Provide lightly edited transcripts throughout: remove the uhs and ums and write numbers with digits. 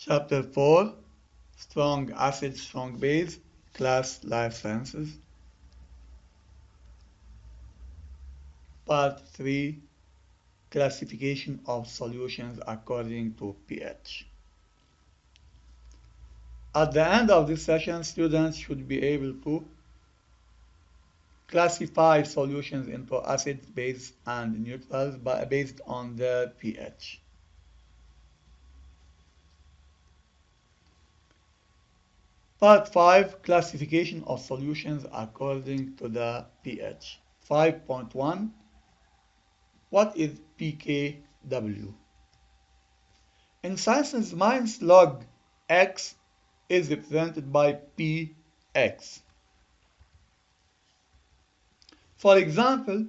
Chapter 4 Strong Acid, Strong Base, Class Life Sciences. Part 3 Classification of Solutions According to pH. At the end of this session, students should be able to classify solutions into acids, bases, and neutrals based on their pH. Part 5 Classification of Solutions According to the pH. 5.1 What is pKw? In science, minus log x is represented by px. For example,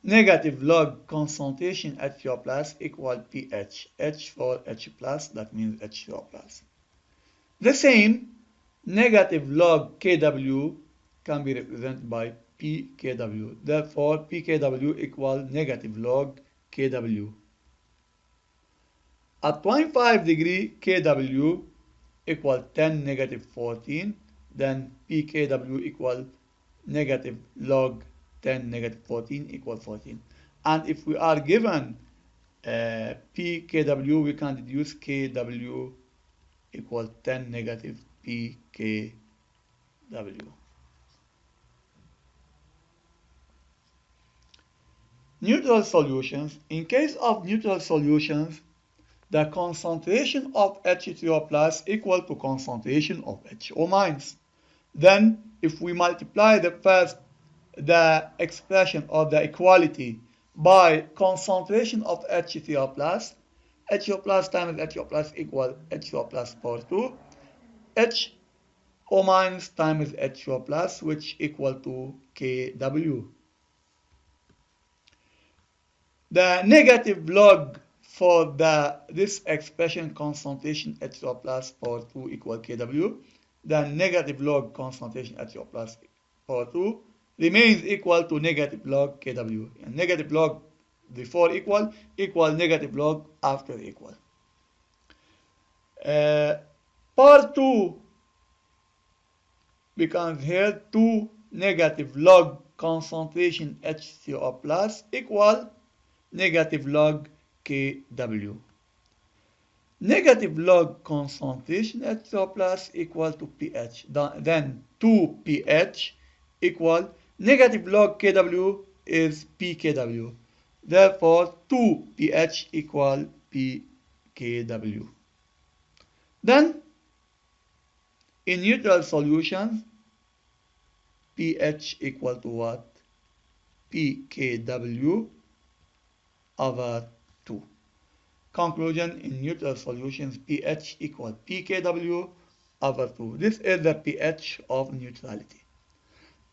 negative log concentration H2O plus equal pH. H for H plus, that means H2O plus. The same negative log Kw can be represented by pKw. Therefore, pKw equal negative log Kw. At 25 degree Kw equal 10 negative 14, then pKw equal negative log 10 negative 14 equal 14. And if we are given pKw, we can deduce Kw equal 10 negative pKw. Neutral solutions. In case of neutral solutions, the concentration of H3O plus equal to concentration of HO minus. Then, if we multiply the expression or the equality by concentration of H3O plus, HO plus times HO plus equal HO plus power 2, HO minus times HO plus, which equal to Kw. The negative log for this expression concentration HO plus power 2 equal Kw, then negative log concentration HO plus power 2 remains equal to negative log Kw. And negative log before equal negative log after equal. Part 2 becomes here 2 negative log concentration HCO plus equal negative log Kw. Negative log concentration HCO plus equal to pH. Then 2 pH equal negative log Kw is pKw. Therefore, 2 pH equal pKw. Then, in neutral solutions, pH equal to what? pKw over 2. Conclusion, in neutral solutions, pH equal pKw over 2. This is the pH of neutrality.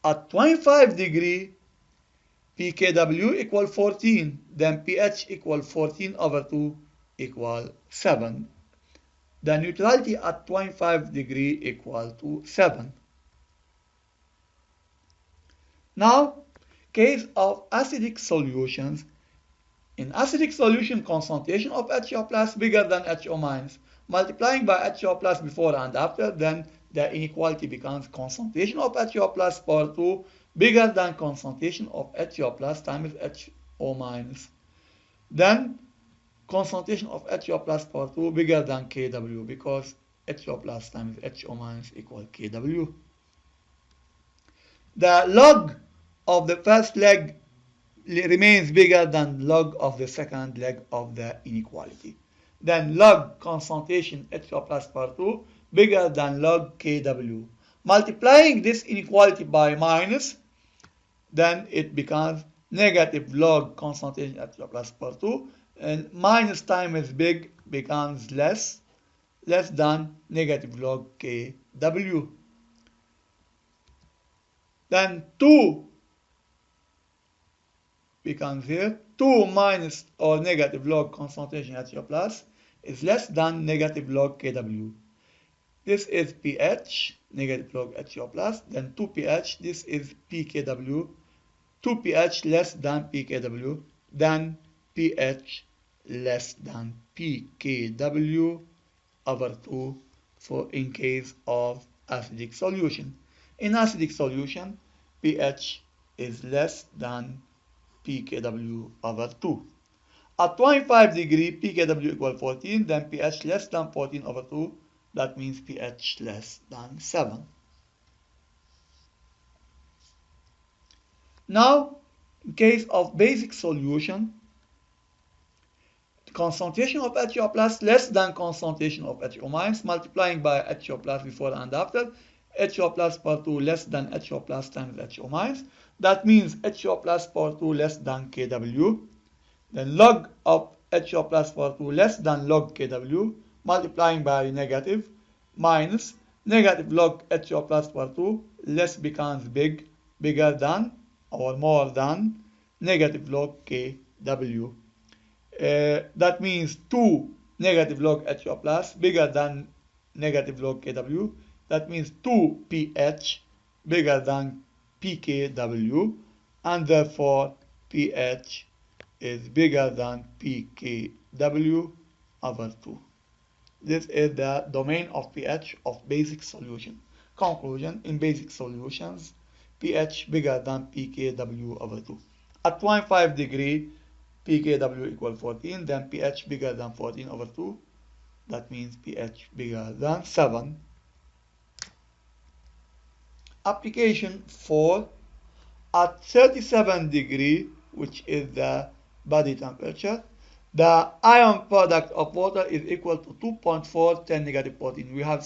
At 25 degree, pKw equal 14, then pH equal 14 over 2 equal 7. The neutrality at 25 degree equal to 7. Now, case of acidic solutions. In acidic solution, concentration of HO plus bigger than HO minus. Multiplying by HO plus before and after, then the inequality becomes concentration of HO plus power 2 bigger than concentration of HO plus times HO minus. Then concentration of HO plus power 2 bigger than Kw, because HO plus times HO minus equal Kw. The log of the first leg remains bigger than log of the second leg of the inequality. Then log concentration HO plus power 2 bigger than log Kw. Multiplying this inequality by minus, then it becomes negative log concentration HO plus power 2, and minus times big becomes less than negative log Kw. Then 2 becomes here 2 minus or negative log concentration HO plus is less than negative log Kw. This is pH, negative log HO plus, then 2 pH, this is pKw, 2 pH less than pKw, then pH less than pKw, over 2 for in case of acidic solution. In acidic solution, pH is less than pKw over 2. At 25 degree, pKw equal 14, then pH less than 14 over 2, that means pH less than 7. Now, in case of basic solution, concentration of HO plus less than concentration of HO minus, multiplying by HO plus before and after, HO plus per 2 less than HO plus times HO minus. That means HO plus per 2 less than KW. Then log of HO plus per 2 less than log KW, multiplying by negative, minus negative log HO plus per 2, less becomes big, bigger than or more than negative log KW. That means 2 negative log HO plus bigger than negative log KW. That means 2 pH bigger than pKW, and therefore pH is bigger than pKw over 2. This is the domain of pH of basic solution. Conclusion: in basic solutions, pH bigger than pKw over 2. At 25 degree, pKw equal 14, then pH bigger than 14 over 2. That means pH bigger than 7. Application 4. At 37 degree, which is the body temperature, the ion product of water is equal to 2.4 10 negative 14. We have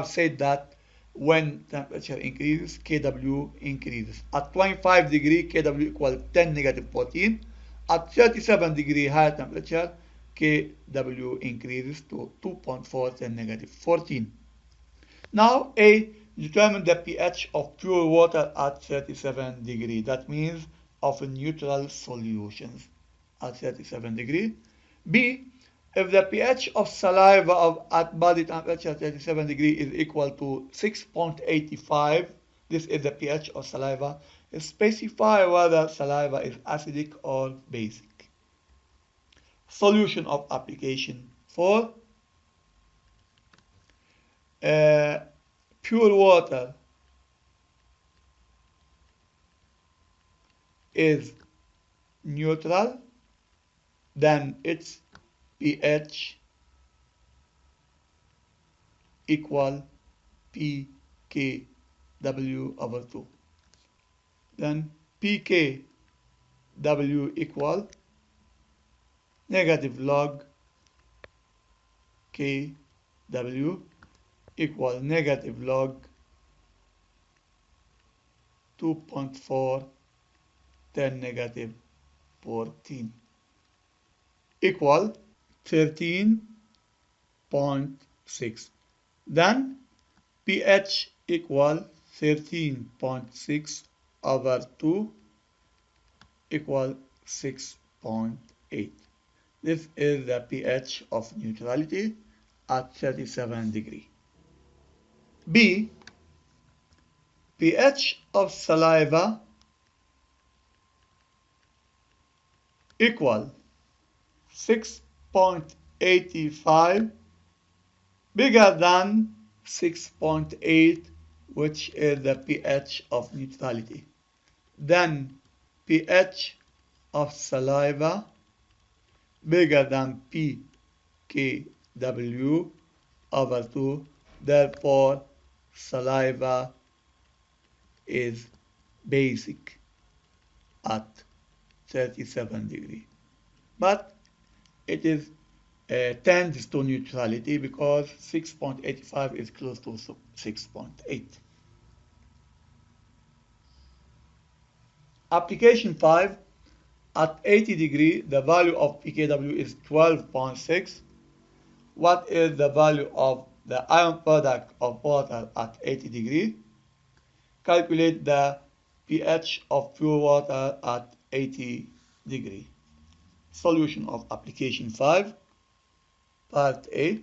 said that when temperature increases, Kw increases. At 25 degree, Kw equal 10 negative 14. At 37 degree higher temperature, Kw increases to 2.4 10 negative 14. Now, A, determine the pH of pure water at 37 degree. That means of neutral solutions at 37 degree. B, if the pH of saliva at body temperature 37 degree is equal to 6.85, this is the pH of saliva, specify whether saliva is acidic or basic. Solution of application 4. Pure water is neutral, then its pH equal pKw over 2. Then pKw equal negative log Kw equal negative log 2.4 10 negative 14 equal 13.6. Then pH equal 13.6 over 2 equal 6.8. This is the pH of neutrality at 37 degree. B, pH of saliva equal 6.85 bigger than 6.8, which is the pH of neutrality. Then pH of saliva bigger than pKw over 2. Therefore, saliva is basic at 37 degree. But it is tends to neutrality because 6.85 is close to 6.8. Application 5. At 80 degree, the value of pKw is 12.6. What is the value of the ion product of water at 80 degree? Calculate the pH of pure water at 80 degree. Solution of application 5. Part A.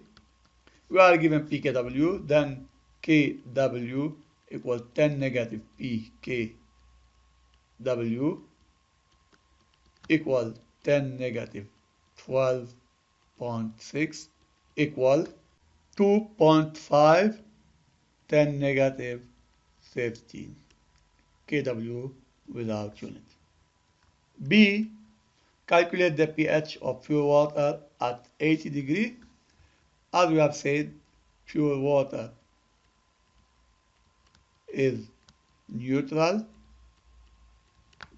We are given pKw, then Kw equals 10 negative pKw equal 10 negative 12.6 equal 2.5 10 negative 13 kW without unit. B. Calculate the pH of pure water at 80 degrees. As we have said, pure water is neutral,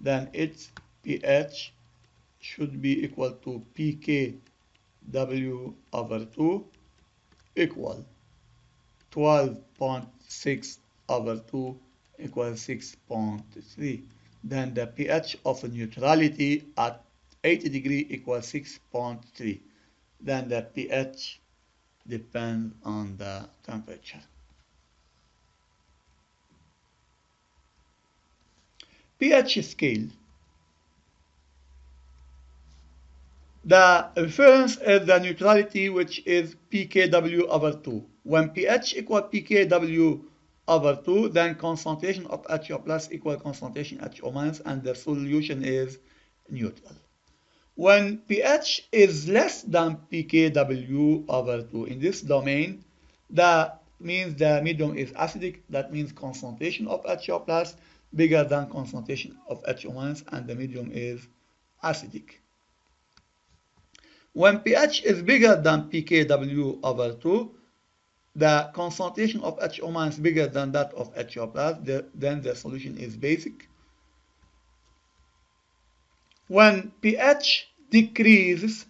then its pH should be equal to pKw over 2 equal 12.6 over 2 equals 6.3. Then the pH of neutrality at 80 degrees equals 6.3. Then the pH depends on the temperature. pH scale. The reference is the neutrality, which is pKw over 2. When pH equal pKw over 2, then concentration of HO plus equal concentration HO minus, and the solution is neutral. When pH is less than pKw over 2 in this domain, that means the medium is acidic. That means concentration of HO plus bigger than concentration of HO minus, and the medium is acidic. When pH is bigger than pKw over 2, the concentration of HO minus bigger than that of HO plus, then the solution is basic. When pH decreases,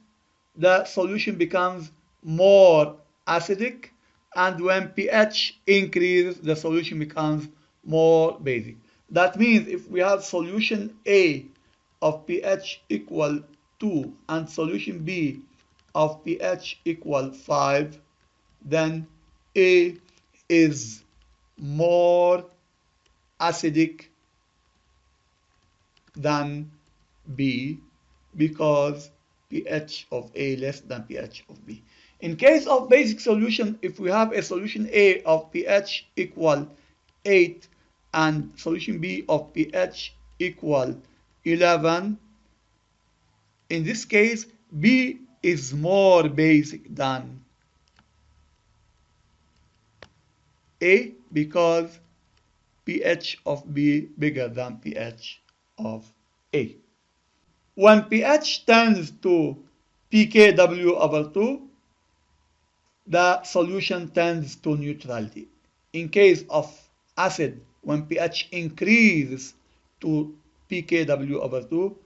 the solution becomes more acidic, and when pH increases, the solution becomes more basic. That means if we have solution A of pH equal 2 and solution B of pH equal 5, then A is more acidic than B because pH of A less than pH of B. In case of basic solution, if we have a solution A of pH equal 8 and solution B of pH equal 11, in this case, B is more basic than A because pH of B bigger than pH of A. When pH tends to pKw over 2, the solution tends to neutrality. In case of acid, when pH increases to pKw over 2,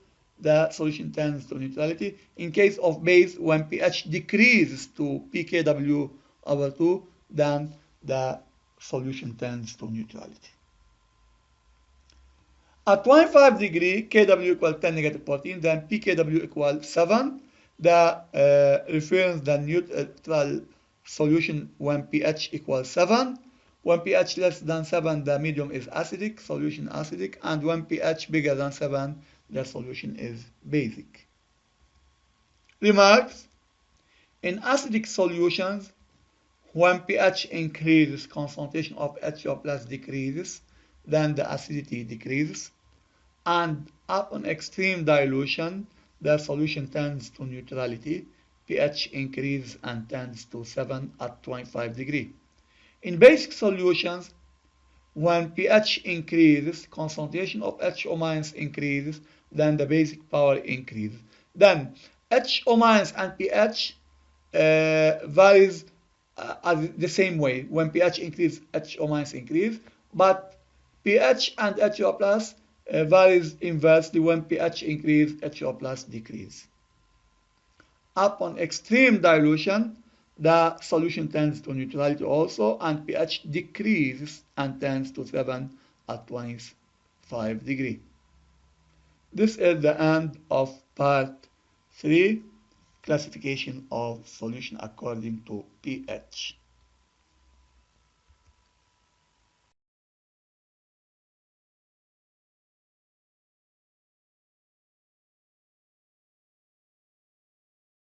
the solution tends to neutrality. In case of base, when pH decreases to pKw over 2, then the solution tends to neutrality. At 25 degree, Kw equals 10 negative 14, then pKw equals 7. The reference the neutral solution when pH equals 7. When pH less than 7, the medium is acidic, solution acidic, and when pH bigger than 7, the solution is basic. Remarks: in acidic solutions, when pH increases, concentration of HO plus decreases, then the acidity decreases, and upon extreme dilution, the solution tends to neutrality. pH increases and tends to 7 at 25 degrees. In basic solutions, when pH increases, concentration of HO minus increases, then the basic power increases. Then HO minus and pH varies the same way. When pH increases, HO minus increase, but pH and HO plus varies inversely. When pH increase, HO plus decrease. Upon extreme dilution, the solution tends to neutrality also, and pH decreases and tends to 7 at 25 degrees. This is the end of part 3, classification of solution according to pH.